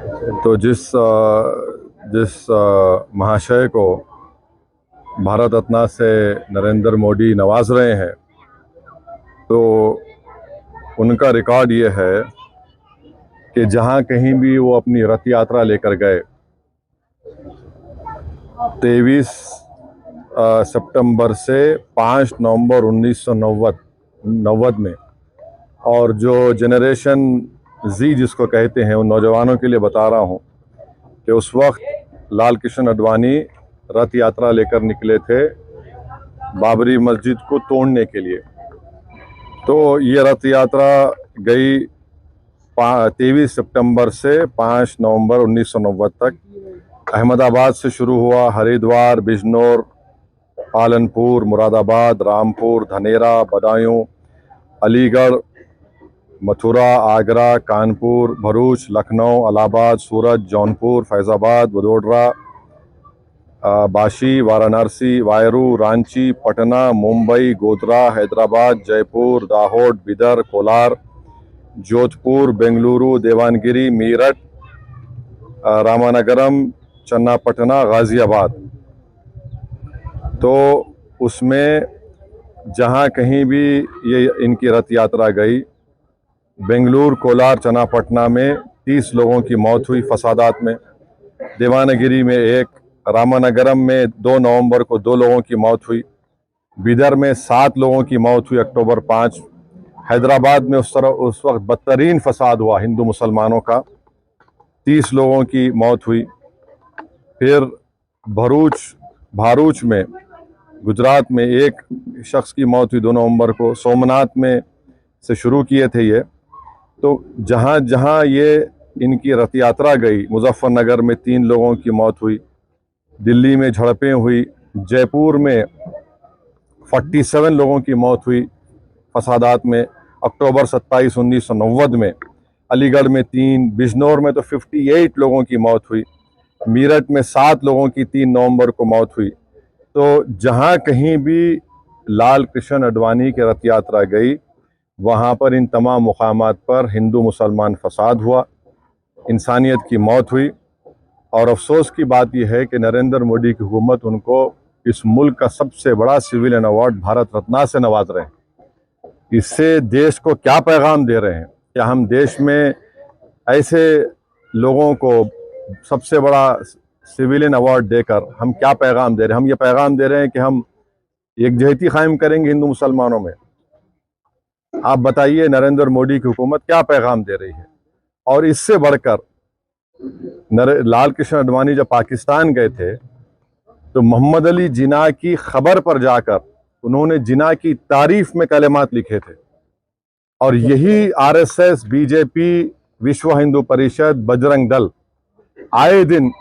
तो जिस महाशय को भारत रत्न से नरेंद्र मोदी नवाज रहे हैं, तो उनका रिकॉर्ड ये है कि जहां कहीं भी वो अपनी रथ यात्रा लेकर गए, 23 सितंबर से 5 नवंबर 1990 में, और जो जनरेशन जी जिसको कहते हैं, उन नौजवानों के लिए बता रहा हूं कि उस वक्त लाल कृष्ण आडवाणी रथ यात्रा लेकर निकले थे बाबरी मस्जिद को तोड़ने के लिए। तो ये रथ यात्रा गई 23 सितंबर से 5 नवंबर 1990 तक। अहमदाबाद से शुरू हुआ, हरिद्वार, बिजनौर, पालनपुर, मुरादाबाद, रामपुर, धनेरा, बदायूं, अलीगढ़, मथुरा, आगरा, कानपुर, भरूच, लखनऊ, इलाहाबाद, सूरत, जौनपुर, फैजाबाद, वडोदरा, बाशी, वाराणसी, वायरू, रांची, पटना, मुंबई, गोधरा, हैदराबाद, जयपुर, दाहोद, बिदर, कोलार, जोधपुर, बेंगलुरु, देवानगिरी, मीरठ, रामानगरम, चन्नापटना, गाजियाबाद। तो उसमें जहां कहीं भी ये इनकी रथ यात्रा गई, बेंगलुरु, कोलार, चन्नापटना में 30 लोगों की मौत हुई फसादात में, देवानगिरी में 1, रामानगरम में 2 नवंबर को 2 लोगों की मौत हुई, बिदर में 7 लोगों की मौत हुई अक्टूबर 5, हैदराबाद में उस वक्त बदतरीन फसाद हुआ हिंदू मुसलमानों का, 30 लोगों की मौत हुई। फिर भारूच में गुजरात में 1 शख्स की मौत हुई 2 नवंबर को। सोमनाथ में से शुरू किए थे ये। तो जहाँ जहाँ ये इनकी रथ यात्रा गई, मुजफ्फरनगर में 3 लोगों की मौत हुई, दिल्ली में झड़पें हुई, जयपुर में 47 लोगों की मौत हुई फसादात में अक्टूबर 27, 1990 में, अलीगढ़ में 3, बिजनौर में तो 58 लोगों की मौत हुई, मीरठ में 7 लोगों की 3 नवंबर को मौत हुई। तो जहां कहीं भी लाल कृष्ण आडवाणी की रथ यात्रा गई, वहां पर इन तमाम मुकामात पर हिंदू मुसलमान फसाद हुआ, इंसानियत की मौत हुई। और अफसोस की बात यह है कि नरेंद्र मोदी की हुकूमत उनको इस मुल्क का सबसे बड़ा सिविलियन अवार्ड भारत रत्न से नवाज रहे हैं। इससे देश को क्या पैगाम दे रहे हैं? क्या हम देश में ऐसे लोगों को सबसे बड़ा सिविलियन अवार्ड देकर हम क्या पैगाम दे रहे हैं? हम ये पैगाम दे रहे हैं कि हम एकजहती कायम करेंगे हिंदू मुसलमानों में। आप बताइए, नरेंद्र मोदी की हुकूमत क्या पैगाम दे रही है? और इससे बढ़कर लाल कृष्ण आडवाणी जब पाकिस्तान गए थे, तो मोहम्मद अली जिन्ना की खबर पर जाकर उन्होंने जिन्ना की तारीफ में कलेमात लिखे थे। और यही आरएसएस, बीजेपी, विश्व हिंदू परिषद, बजरंग दल आए दिन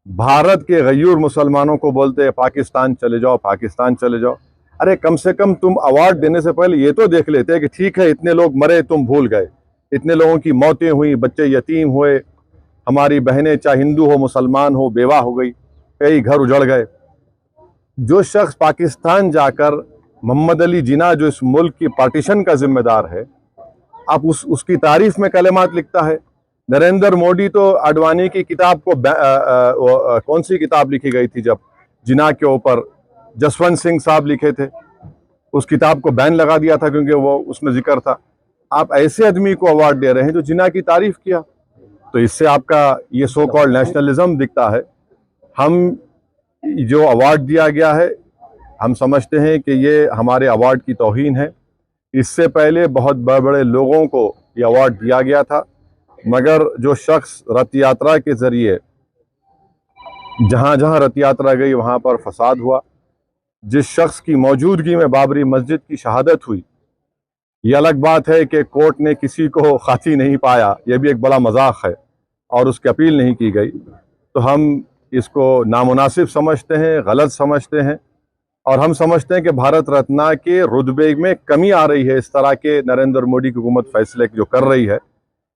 भारत के गयूर मुसलमानों को बोलते हैं पाकिस्तान चले जाओ, पाकिस्तान चले जाओ। अरे कम से कम तुम अवार्ड देने से पहले ये तो देख लेते कि ठीक है, इतने लोग मरे, तुम भूल गए, इतने लोगों की मौतें हुई, बच्चे यतीम हुए, हमारी बहनें चाहे हिंदू हो मुसलमान हो बेवा हो गई, कई घर उजड़ गए। जो शख्स पाकिस्तान जाकर मोहम्मद अली जिन्ना जो इस मुल्क की पार्टीशन का जिम्मेदार है, आप उसकी तारीफ में कलेमात लिखता है। नरेंद्र मोदी तो आडवाणी की किताब को कौन सी किताब लिखी गई थी जब जिन्ना के ऊपर, जसवंत सिंह साहब लिखे थे, उस किताब को बैन लगा दिया था क्योंकि वो उसमें जिक्र था। आप ऐसे आदमी को अवार्ड दे रहे हैं जो जिन्ना की तारीफ किया। तो इससे आपका ये सो कॉल्ड नेशनलिज्म दिखता है। हम जो अवार्ड दिया गया है, हम समझते हैं कि ये हमारे अवार्ड की तौहीन है। इससे पहले बहुत बड़े बड़े लोगों को ये अवार्ड दिया गया था, मगर जो शख्स रथ यात्रा के जरिए जहां जहां रथ यात्रा गई वहां पर फसाद हुआ, जिस शख्स की मौजूदगी में बाबरी मस्जिद की शहादत हुई, ये अलग बात है कि कोर्ट ने किसी को खाती नहीं पाया, यह भी एक बड़ा मजाक है, और उसकी अपील नहीं की गई। तो हम इसको नामुनासिब समझते हैं, गलत समझते हैं, और हम समझते हैं कि भारत रत्न के रुतबे में कमी आ रही है इस तरह के नरेंद्र मोदी की हुकूमत फैसले जो कर रही है।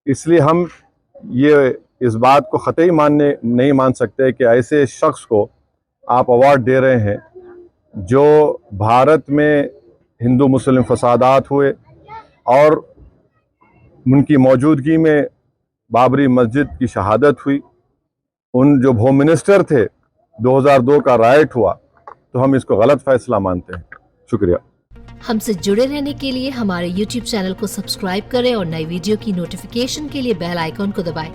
इसलिए हम ये इस बात को ख़तई नहीं मान सकते कि ऐसे शख्स को आप अवार्ड दे रहे हैं जो भारत में हिंदू मुस्लिम फसादात हुए और उनकी मौजूदगी में बाबरी मस्जिद की शहादत हुई, उन जो होम मिनिस्टर थे, 2002 का राइट हुआ, तो हम इसको गलत फैसला मानते हैं। शुक्रिया। हमसे जुड़े रहने के लिए हमारे YouTube चैनल को सब्सक्राइब करें और नई वीडियो की नोटिफिकेशन के लिए बेल आइकॉन को दबाएं।